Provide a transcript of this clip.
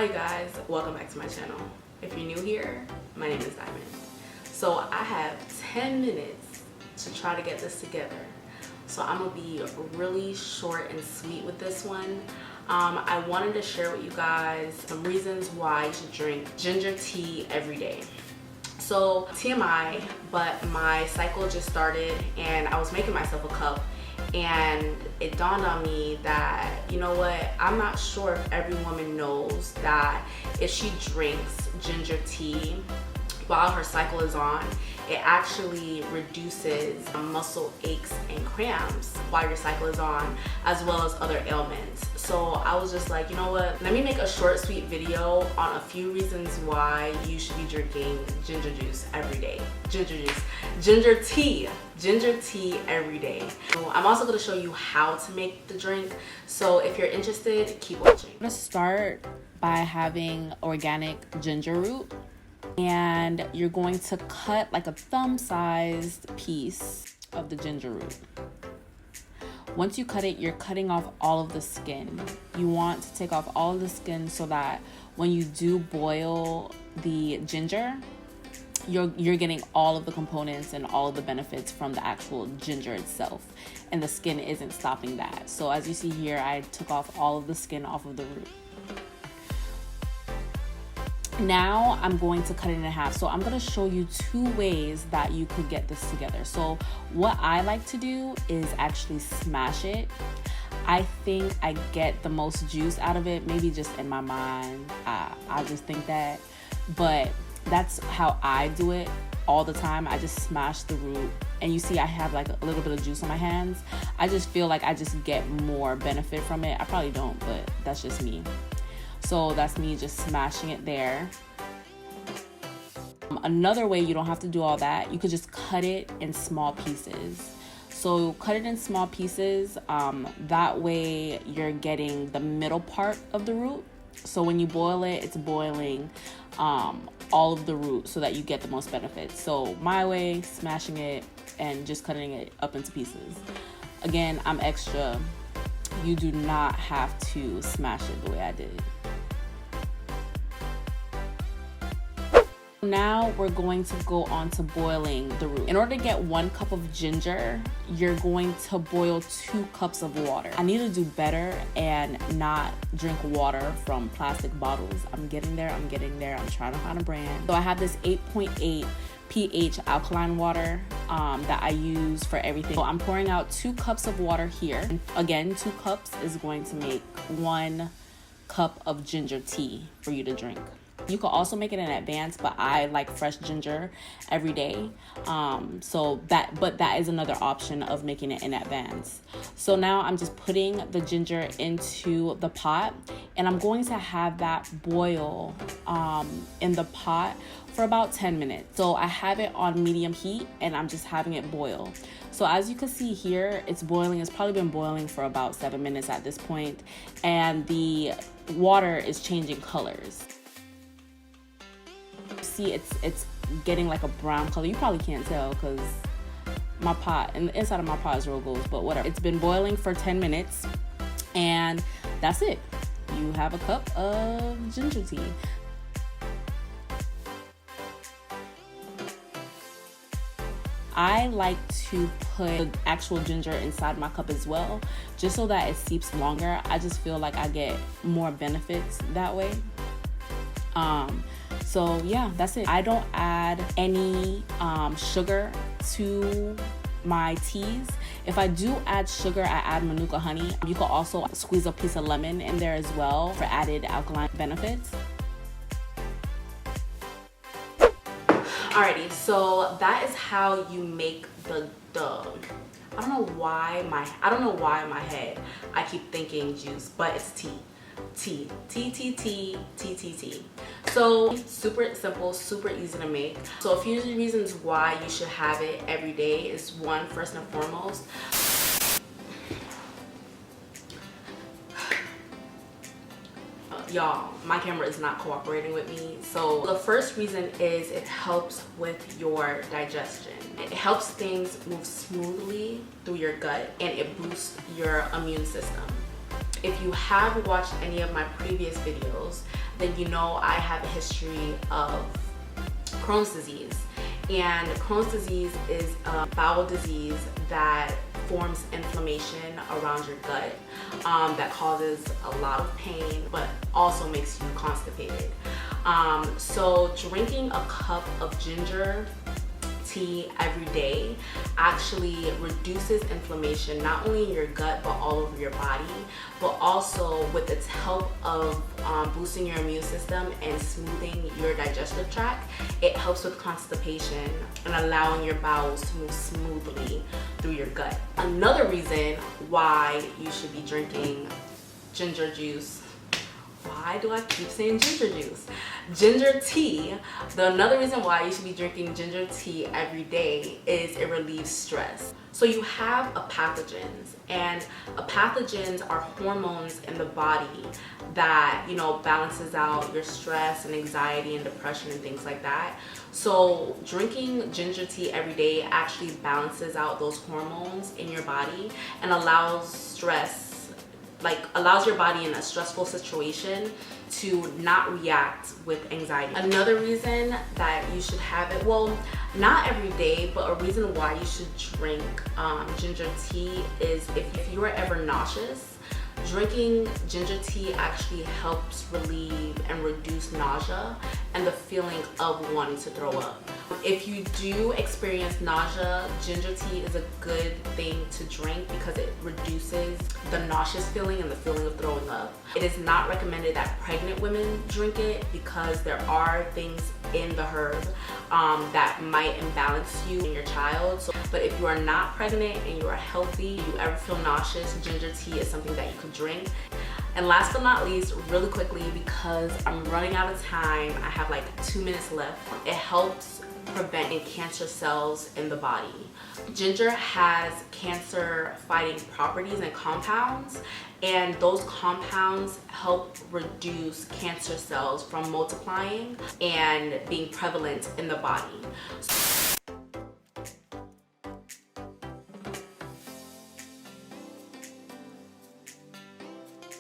Hi guys, welcome back to my channel. If you're new here, my name is Diamond. So I have 10 minutes to try to get this together. So I'm gonna be really short and sweet with this one. I wanted to share with you guys some reasons why you should drink ginger tea every day. So TMI, but my cycle just started and I was making myself a cup, and it dawned on me that, you know what, I'm not sure if every woman knows that if she drinks ginger tea while her cycle is on, it actually reduces muscle aches and cramps while your cycle is on, as well as other ailments. So I was just like, you know what, let me make a short sweet video on a few reasons why you should be drinking ginger juice every day. Ginger tea every day. So I'm also going to show you how to make the drink, so if you're interested, keep watching. I'm going to start by having organic ginger root, and you're going to cut like a thumb-sized piece of the ginger root. Once you cut it, you're cutting off all of the skin. You want to take off all of the skin so that when you do boil the ginger, you're getting all of the components and all of the benefits from the actual ginger itself, and the skin isn't stopping that. So as you see here, I took off all of the skin off of the root. Now I'm going to cut it in half. So I'm going to show you two ways that you could get this together. So what I like to do is actually smash it. I think I get the most juice out of it, maybe just in my mind. I just think that, but that's how I do it all the time. I just smash the root, and you see I have like a little bit of juice on my hands. I just feel like I just get more benefit from it. I probably don't, but that's just me. So that's me just smashing it there. Another way, you don't have to do all that. You could just cut it in small pieces. So cut it in small pieces. That way you're getting the middle part of the root. So when you boil it, it's boiling all of the root so that you get the most benefits. So my way, smashing it and just cutting it up into pieces. Again, I'm extra. You do not have to smash it the way I did. Now we're going to go on to boiling the root. In order to get 1 cup of ginger, you're going to boil 2 cups of water. I need to do better and not drink water from plastic bottles. I'm getting there. I'm trying to find a brand. So I have this 8.8 pH alkaline water that I use for everything. So I'm pouring out 2 cups of water here. And again, 2 cups is going to make 1 cup of ginger tea for you to drink. You can also make it in advance, but I like fresh ginger every day. But that is another option of making it in advance. So now I'm just putting the ginger into the pot, and I'm going to have that boil in the pot for about 10 minutes. So I have it on medium heat, and I'm just having it boil. So as you can see here, it's boiling. It's probably been boiling for about 7 minutes at this point, and the water is changing colors. See, it's getting like a brown color. You probably can't tell because my pot and the inside of my pot is real gold, but whatever. It's been boiling for 10 minutes, and that's it. You have a cup of ginger tea. I like to put the actual ginger inside my cup as well, just so that it seeps longer. I just feel like I get more benefits that way. So yeah, that's it. I don't add any sugar to my teas. If I do add sugar, I add Manuka honey. You can also squeeze a piece of lemon in there as well for added alkaline benefits. Alrighty, so that is how you make the I don't know why in my head I keep thinking juice, but it's tea. Tea. So super simple, super easy to make. So a few reasons why you should have it every day is one, first and foremost, y'all, my camera is not cooperating with me. So the first reason is it helps with your digestion. It helps things move smoothly through your gut, and it boosts your immune system. If you have watched any of my previous videos, then you know I have a history of Crohn's disease. And Crohn's disease is a bowel disease that forms inflammation around your gut that causes a lot of pain, but also makes you constipated. So drinking a cup of ginger tea every day actually reduces inflammation not only in your gut but all over your body, but also with its help of boosting your immune system and smoothing your digestive tract. It helps with constipation and allowing your bowels to move smoothly through your gut. Another reason why you should be drinking ginger juice. Why do I keep saying ginger juice? Ginger tea. Another reason why you should be drinking ginger tea every day is it relieves stress. So you have pathogens, and pathogens are hormones in the body that, you know, balances out your stress and anxiety and depression and things like that. So drinking ginger tea every day actually balances out those hormones in your body and allows your body in a stressful situation to not react with anxiety. Another reason that you should have it, well, not every day, but a reason why you should drink ginger tea is if you are ever nauseous. Drinking ginger tea actually helps relieve and reduce nausea and the feeling of wanting to throw up. If you do experience nausea, ginger tea is a good thing to drink because it reduces the nauseous feeling and the feeling of throwing up. It is not recommended that pregnant women drink it because there are things in the herb that might imbalance you and your child. But if you are not pregnant and you are healthy, you ever feel nauseous, ginger tea is something that you could drink. And last but not least, really quickly, because I'm running out of time, I have like 2 minutes left. It helps prevent cancer cells in the body. Ginger has cancer fighting properties and compounds, and those compounds help reduce cancer cells from multiplying and being prevalent in the body.